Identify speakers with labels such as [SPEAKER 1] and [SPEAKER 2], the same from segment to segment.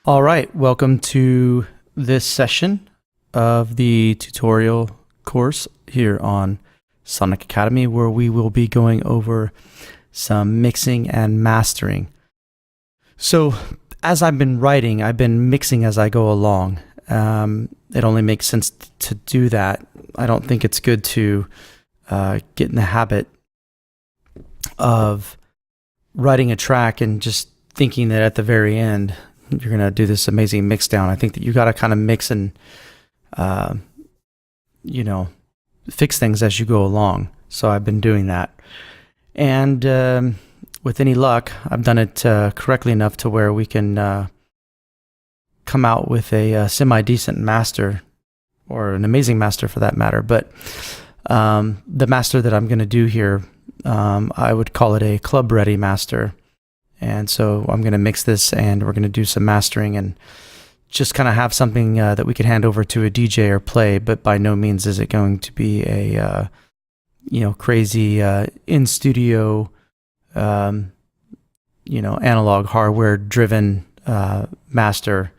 [SPEAKER 1] All right, welcome to this session of the tutorial course here on Sonic Academy, where we will be going over some mixing and mastering. So as I've been writing, I've been mixing as I go along. It only makes sense to do that. I don't think it's good to get in the habit of writing a track and just thinking that at the very end you're going to do this amazing mix down. I think that you got to kind of mix and, fix things as you go along. So I've been doing that. And with any luck, I've done it correctly enough to where we can come out with a semi-decent master, or an amazing master for that matter. But the master that I'm going to do here, I would call it a club-ready master. And so I'm going to mix this and we're going to do some mastering and just kind of have something that we could hand over to a DJ or play, but by no means is it going to be a, crazy in-studio, analog hardware driven master.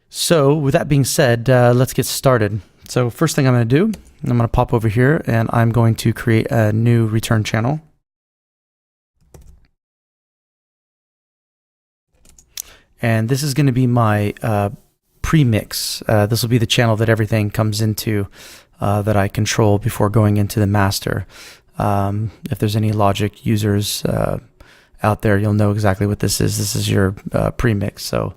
[SPEAKER 1] So with that being said, let's get started. So first thing I'm going to do, I'm going to pop over here and I'm going to create a new return channel. And this is going to be my pre-mix. This will be the channel that everything comes into that I control before going into the master. If there's any Logic users out there, you'll know exactly what this is. This is your pre-mix. So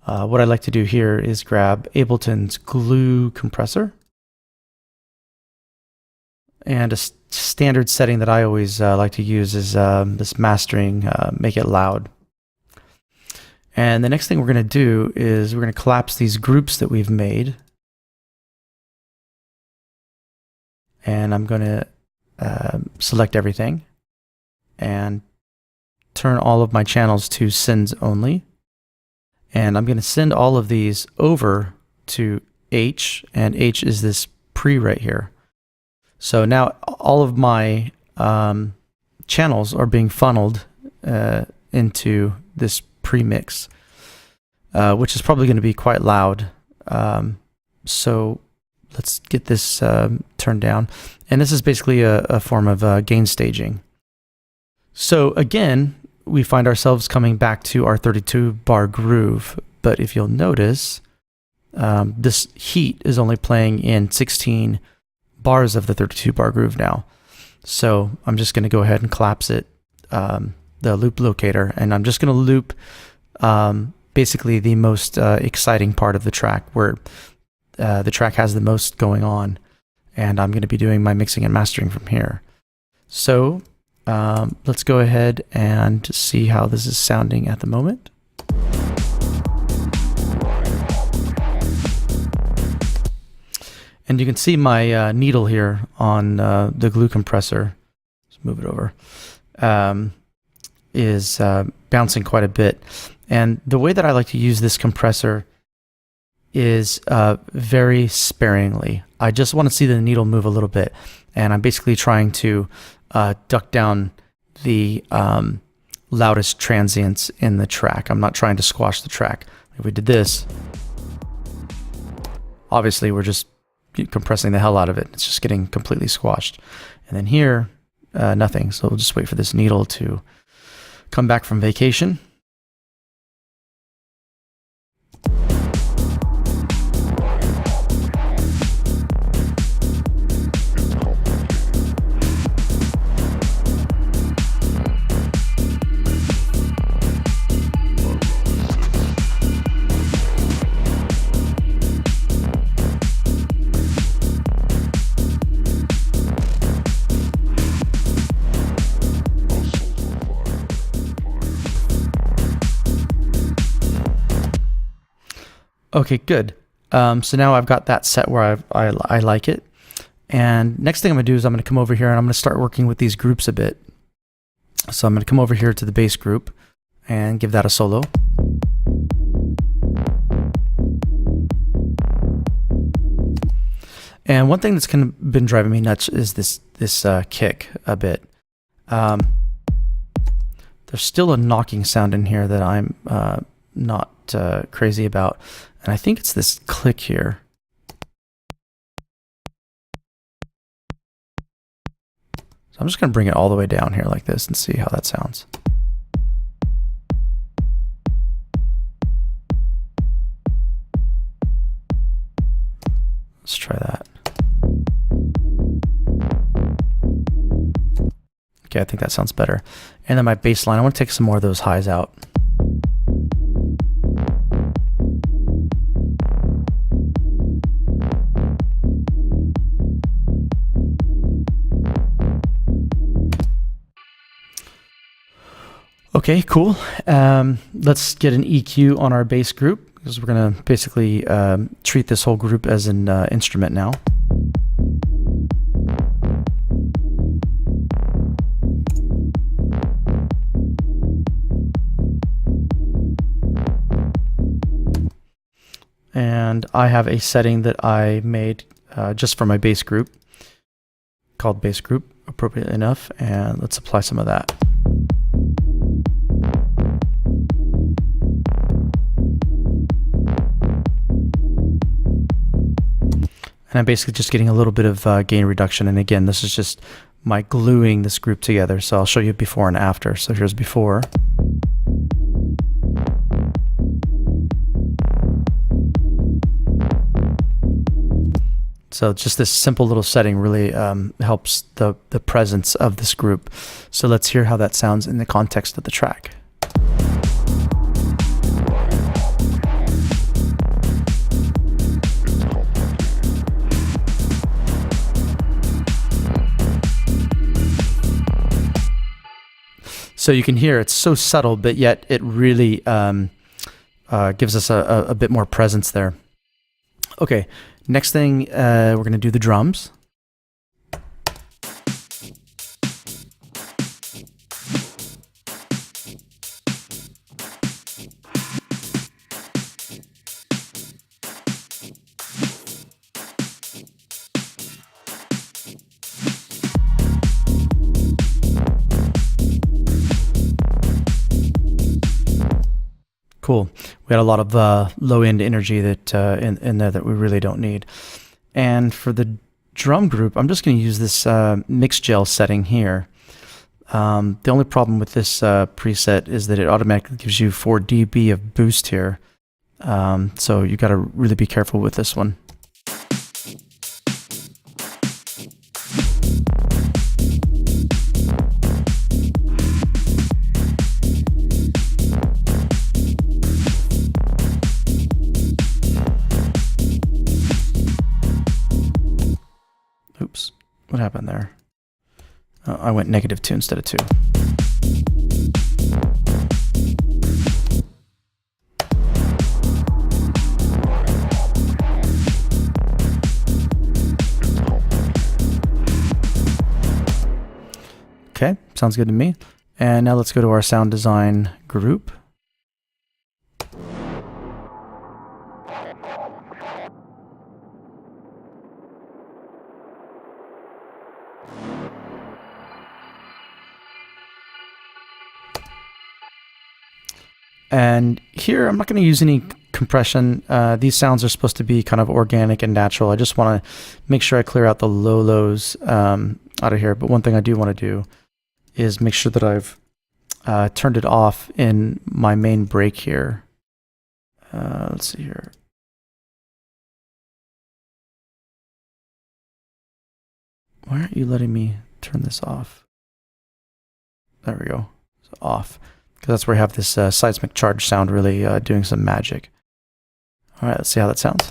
[SPEAKER 1] what I'd like to do here is grab Ableton's glue compressor. And a standard setting that I always like to use is this mastering, make it loud. And the next thing we're going to do is we're going to collapse these groups that we've made. And I'm going to select everything and turn all of my channels to sends only. And I'm going to send all of these over to H, and H is this pre right here. So now all of my channels are being funneled into this pre-mix, which is probably going to be quite loud. So let's get this turned down. And this is basically a form of gain staging. So again, we find ourselves coming back to our 32 bar groove. But if you'll notice, this heat is only playing in 16 bars of the 32 bar groove now. So I'm just going to go ahead and collapse it, the loop locator, and I'm just going to loop basically the most exciting part of the track, where the track has the most going on, and I'm going to be doing my mixing and mastering from here. So let's go ahead and see how this is sounding at the moment. And you can see my needle here on the glue compressor. Let's move it over. Is bouncing quite a bit. And the way that I like to use this compressor is very sparingly. I just want to see the needle move a little bit. And I'm basically trying to duck down the loudest transients in the track. I'm not trying to squash the track. If we did this, obviously we're just compressing the hell out of it. It's just getting completely squashed. And then here, nothing. So we'll just wait for this needle to come back from vacation. Okay, good. So now I've got that set where I like it. And next thing I'm going to do is I'm going to come over here and I'm going to start working with these groups a bit. So I'm going to come over here to the bass group and give that a solo. And one thing that's kind of been driving me nuts is this kick a bit. There's still a knocking sound in here that I'm not crazy about. And I think it's this click here. So I'm just going to bring it all the way down here like this and see how that sounds. Let's try that. Okay, I think that sounds better. And then my bass line, I want to take some more of those highs out. Okay, cool. Let's get an EQ on our bass group, because we're going to basically treat this whole group as an instrument now. And I have a setting that I made just for my bass group, called bass group, appropriately enough, and let's apply some of that. And I'm basically just getting a little bit of gain reduction. And again, this is just my gluing this group together. So I'll show you before and after. So here's before. So just this simple little setting really helps the presence of this group. So let's hear how that sounds in the context of the track. So you can hear it's so subtle, but yet it really gives us a bit more presence there. Okay, next thing, we're going to do the drums. Cool. We had a lot of low-end energy that in there that we really don't need. And for the drum group, I'm just going to use this mix gel setting here. The only problem with this preset is that it automatically gives you 4 dB of boost here. So you got to really be careful with this one. Oops, what happened there? I went -2 instead of 2. Okay, sounds good to me. And now let's go to our sound design group. And here, I'm not going to use any compression. These sounds are supposed to be kind of organic and natural. I just want to make sure I clear out the low lows out of here. But one thing I do want to do is make sure that I've turned it off in my main break here. Let's see here. Why aren't you letting me turn this off? There we go. So off. Because that's where I have this seismic charge sound really doing some magic. All right, let's see how that sounds.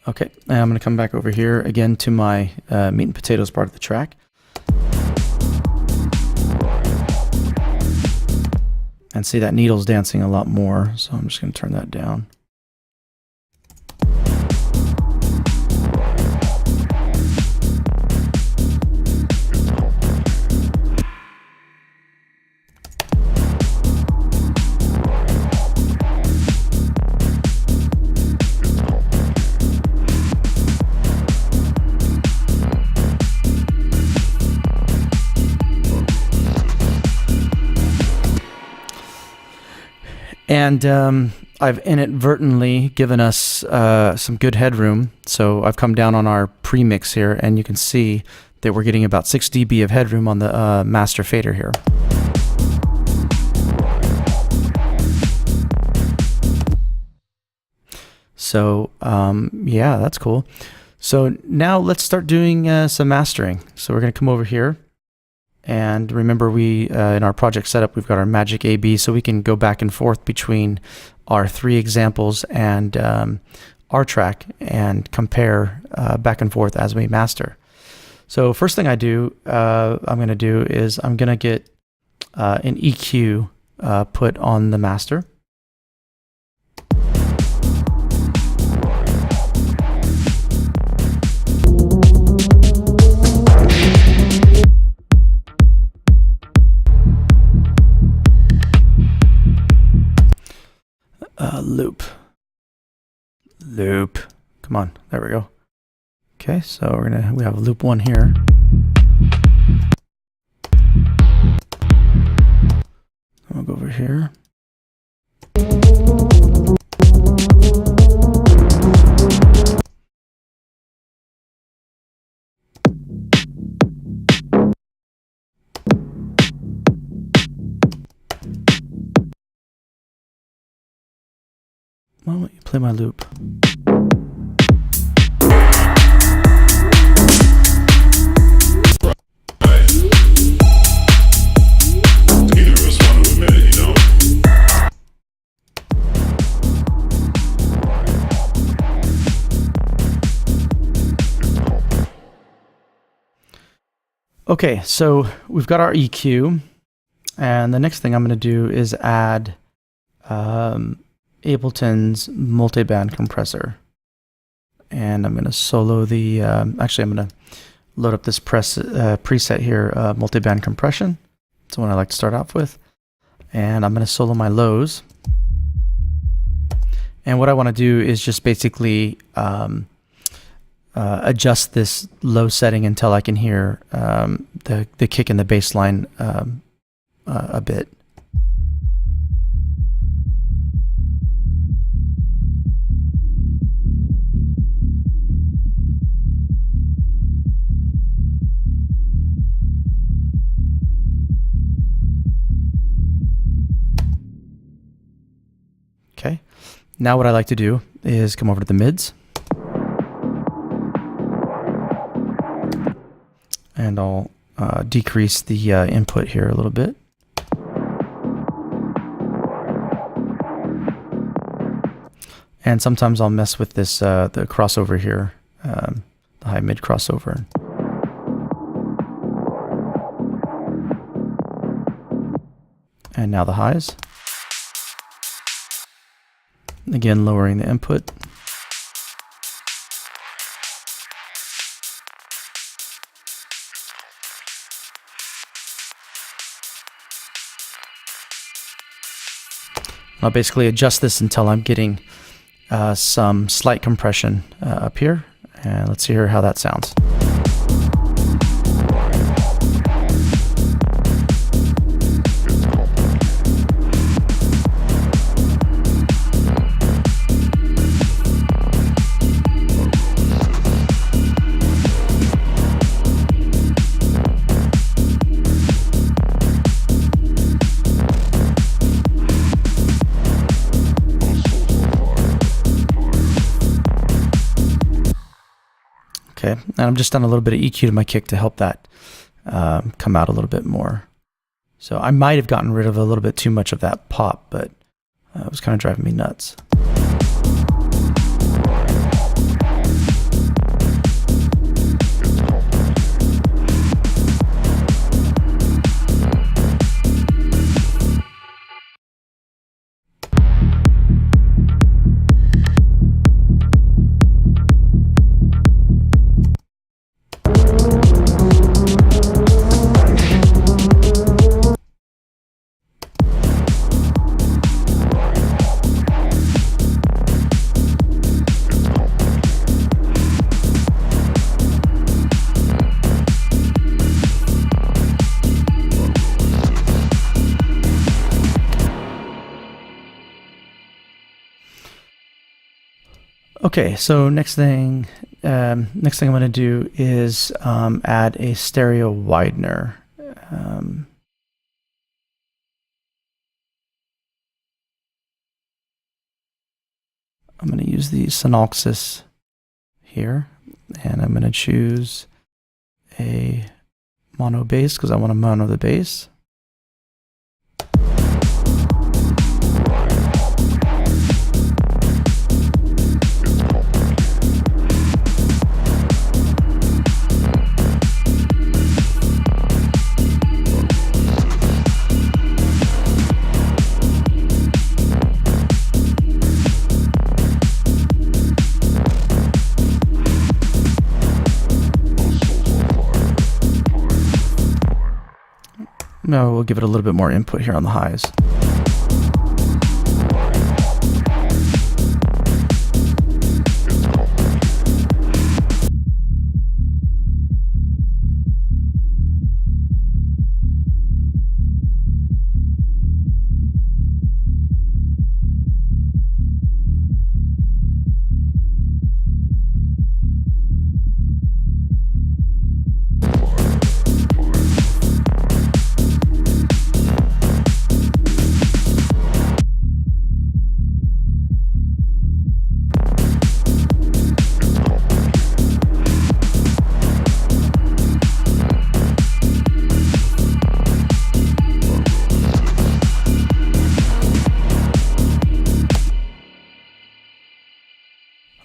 [SPEAKER 1] Okay, and I'm going to come back over here again to my meat and potatoes part of the track. And see that needle's dancing a lot more, so I'm just going to turn that down. And I've inadvertently given us some good headroom. So I've come down on our premix here, and you can see that we're getting about 6 dB of headroom on the master fader here. So yeah, that's cool. So now let's start doing some mastering. So we're going to come over here. And remember, we in our project setup, we've got our Magic AB, so we can go back and forth between our 3 examples and our track and compare back and forth as we master. So first thing I'm going to do is I'm going to get an EQ put on the master. Loop. Come on, there we go. Okay, so we have loop 1 here. I'll go over here. Why don't you play my loop? Okay, so we've got our EQ, and the next thing I'm going to do is add Ableton's multiband compressor. And I'm going to solo the, actually I'm going to load up this preset here, multiband compression. It's the one I like to start off with. And I'm going to solo my lows. And what I want to do is just basically adjust this low setting until I can hear the kick and the bass line a bit. Okay, now what I like to do is come over to the mids. And I'll decrease the input here a little bit. And sometimes I'll mess with this, the crossover here, the high-mid crossover. And now the highs. Again, lowering the input. I'll basically adjust this until I'm getting some slight compression up here. And let's hear how that sounds. Okay, and I'm just done a little bit of EQ to my kick to help that come out a little bit more. So I might have gotten rid of a little bit too much of that pop, but it was kind of driving me nuts. Okay, so next thing I'm going to do is add a stereo widener. I'm going to use the Synaxis here, and I'm going to choose a mono bass because I want to mono the bass. Now we'll give it a little bit more input here on the highs.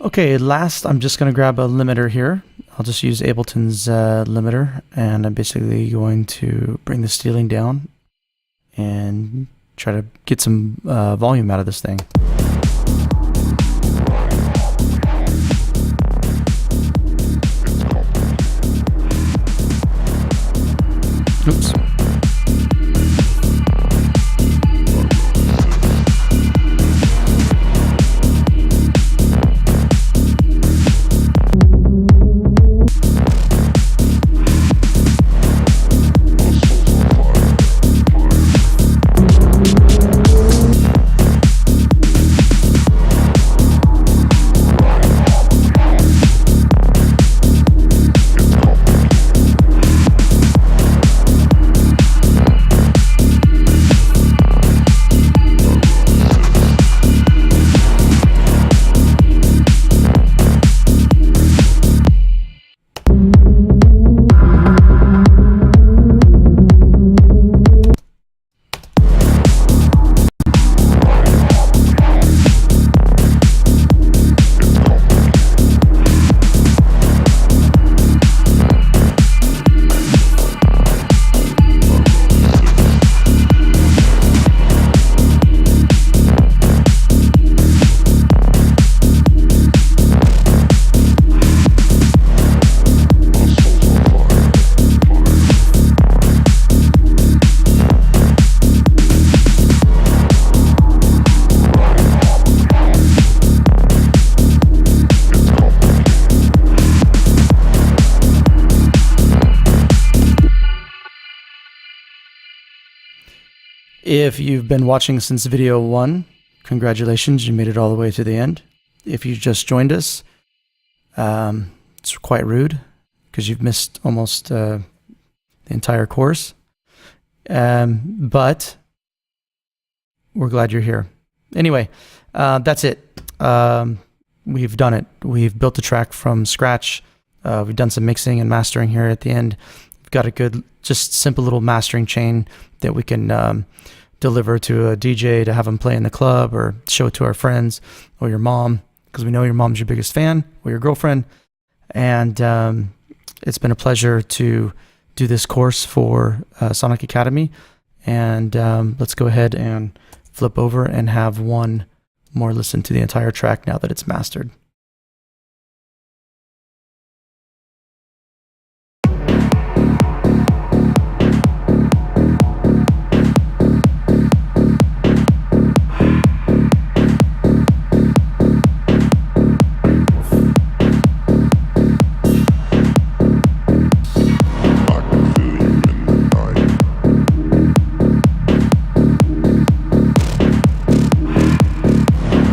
[SPEAKER 1] Okay, last I'm just going to grab a limiter here. I'll just use Ableton's limiter, and I'm basically going to bring the stealing down and try to get some volume out of this thing. Oops. If you've been watching since video 1, congratulations, you made it all the way to the end. If you just joined us, it's quite rude because you've missed almost the entire course. But we're glad you're here. Anyway, that's it. We've done it. We've built the track from scratch. We've done some mixing and mastering here at the end. We've got a good, just simple little mastering chain that we can deliver to a DJ to have them play in the club or show it to our friends or your mom, because we know your mom's your biggest fan, or your girlfriend. And it's been a pleasure to do this course for Sonic Academy. And let's go ahead and flip over and have one more listen to the entire track now that it's mastered.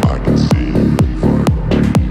[SPEAKER 2] I can see you in front of me.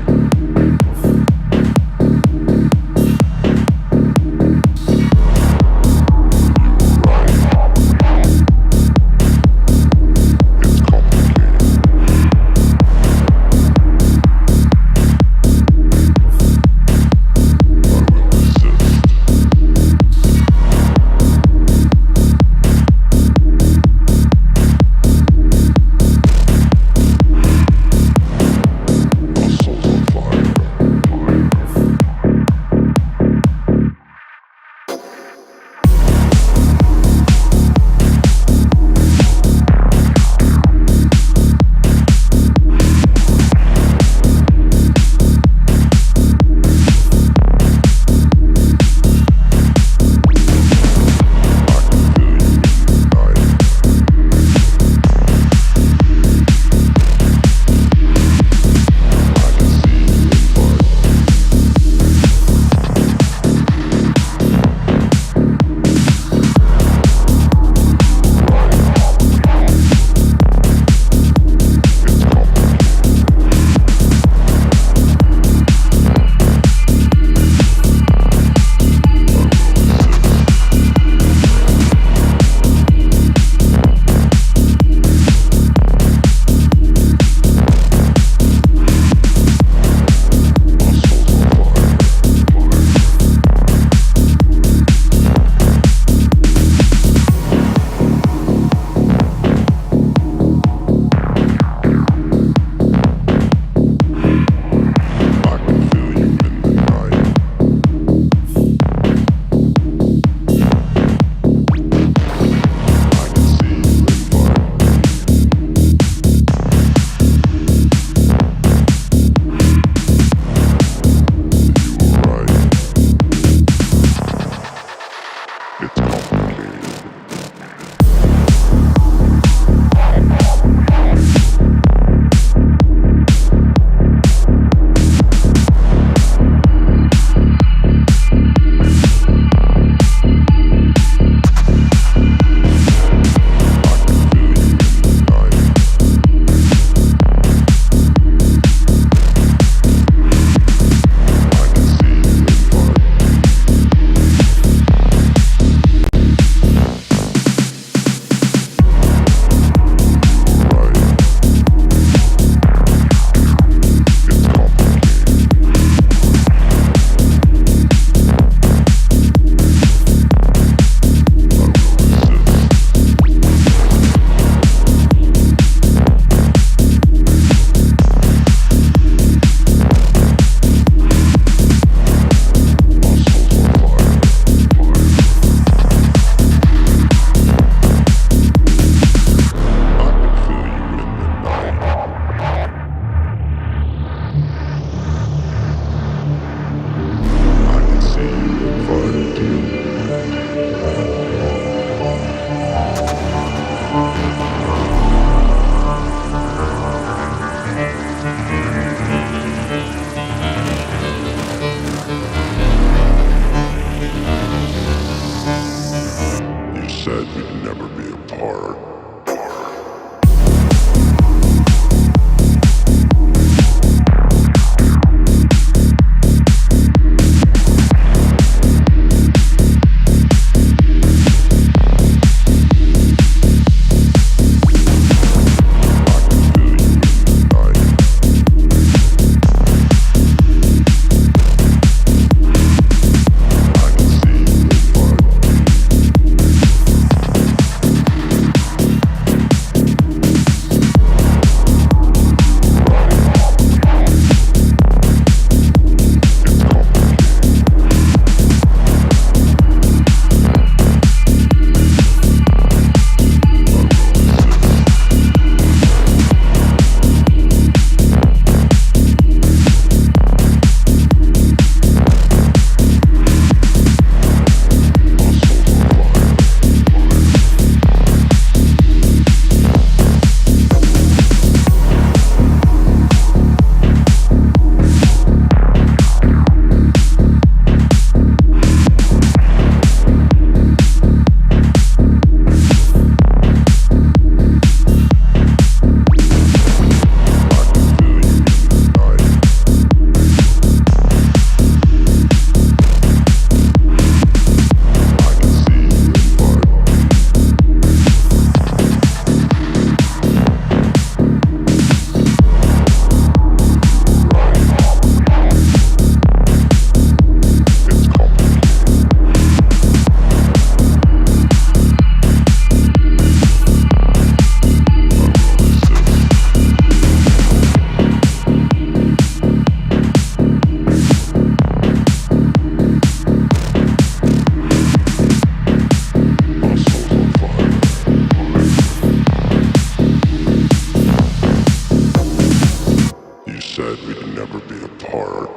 [SPEAKER 2] never be apart.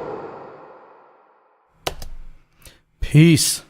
[SPEAKER 1] Peace.